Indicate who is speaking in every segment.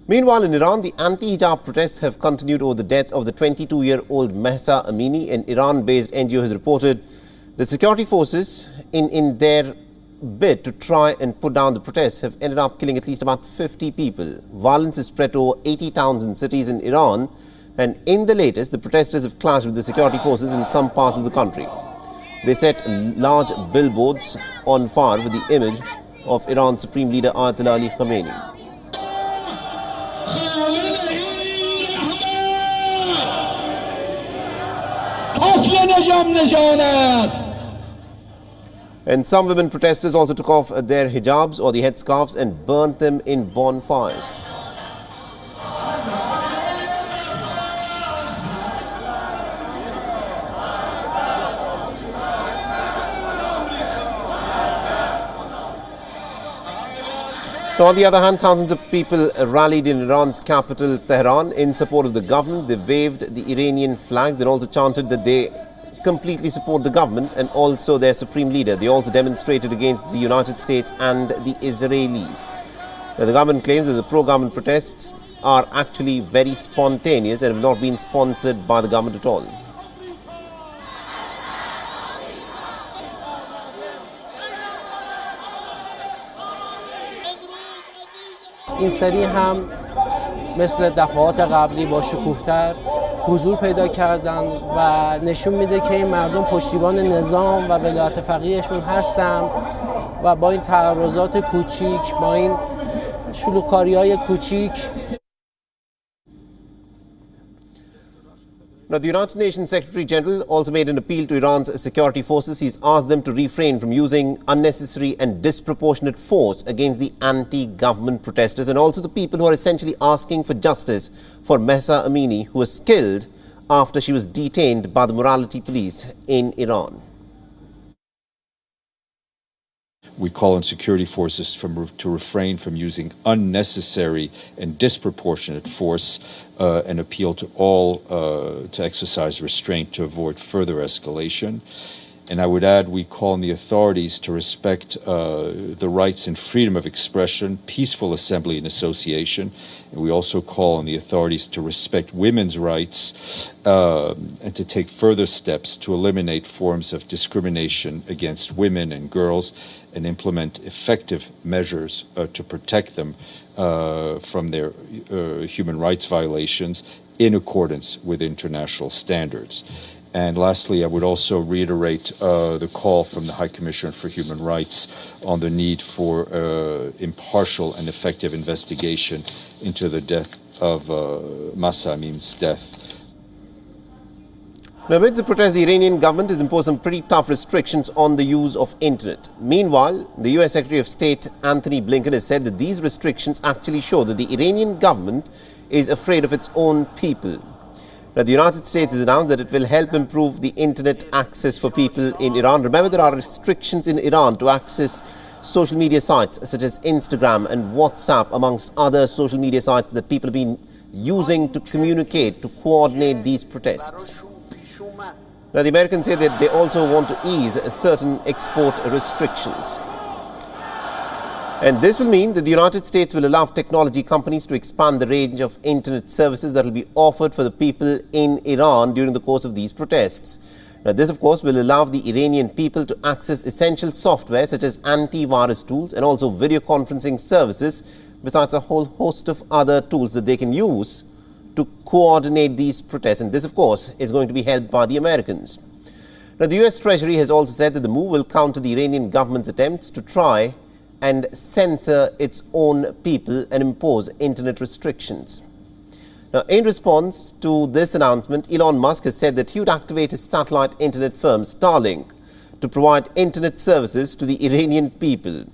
Speaker 1: Meanwhile, in Iran, the anti-hijab protests have continued over the death of the 22-year-old Mahsa Amini. An Iran-based NGO has reported that security forces, in their bid to try and put down the protests, have ended up killing at least about 50 people. Violence has spread to over 80 towns and cities in Iran, and in the latest, the protesters have clashed with the security forces in some parts of the country. They set large billboards on fire with the image of Iran's Supreme Leader Ayatollah Ali Khamenei. And some women protesters also took off their hijabs or the headscarves and burnt them in bonfires. Now, on the other hand, thousands of people rallied in Iran's capital, Tehran, in support of the government. They waved the Iranian flags and also chanted that they completely support the government and also their supreme leader. They also demonstrated against the United States and the Israelis. Now, the government claims that the pro-government protests are actually very spontaneous and have not been sponsored by the government at all.
Speaker 2: این سری هم مثل دفعات قبلی با شکوه‌تر حضور پیدا کردن و نشون میده که این مردم پشتیبان نظام و ولایت فقیهشون هستن و با این تعرضات کوچیک، با این شلوغکاری‌های کوچیک.
Speaker 1: Now, the United Nations Secretary General also made an appeal to Iran's security forces. He's asked them to refrain from using unnecessary and disproportionate force against the anti-government protesters and also the people who are essentially asking for justice for Mahsa Amini, who was killed after she was detained by the morality police in Iran.
Speaker 3: We call on security forces to refrain from using unnecessary and disproportionate force and appeal to all to exercise restraint to avoid further escalation. And I would add, we call on the authorities to respect the rights and freedom of expression, peaceful assembly and association. And we also call on the authorities to respect women's rights and to take further steps to eliminate forms of discrimination against women and girls and implement effective measures to protect them from their human rights violations in accordance with international standards. And lastly, I would also reiterate the call from the High Commissioner for Human Rights on the need for impartial and effective investigation into the death of Mahsa Amini's death.
Speaker 1: Now, amidst the protest, the Iranian government has imposed some pretty tough restrictions on the use of internet. Meanwhile, the US Secretary of State Anthony Blinken has said that these restrictions actually show that the Iranian government is afraid of its own people. Now, the United States has announced that it will help improve the internet access for people in Iran. Remember, there are restrictions in Iran to access social media sites such as Instagram and WhatsApp, amongst other social media sites that people have been using to communicate, to coordinate these protests. Now, the Americans say that they also want to ease certain export restrictions. And this will mean that the United States will allow technology companies to expand the range of internet services that will be offered for the people in Iran during the course of these protests. Now, this, of course, will allow the Iranian people to access essential software such as antivirus tools and also video conferencing services, besides a whole host of other tools that they can use to coordinate these protests. And this, of course, is going to be helped by the Americans. Now, the US Treasury has also said that the move will counter the Iranian government's attempts to try and censor its own people and impose internet restrictions. Now, in response to this announcement, Elon Musk has said that he would activate his satellite internet firm Starlink to provide internet services to the Iranian people.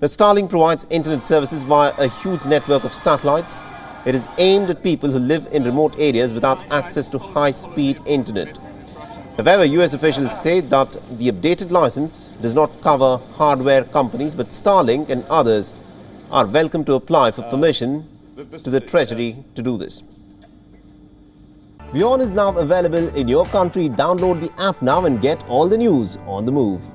Speaker 1: Now, Starlink provides internet services via a huge network of satellites. It is aimed at people who live in remote areas without access to high-speed internet. However, US officials say that the updated license does not cover hardware companies, but Starlink and others are welcome to apply for permission to the Treasury to do this. WION is now available in your country. Download the app now and get all the news on the move.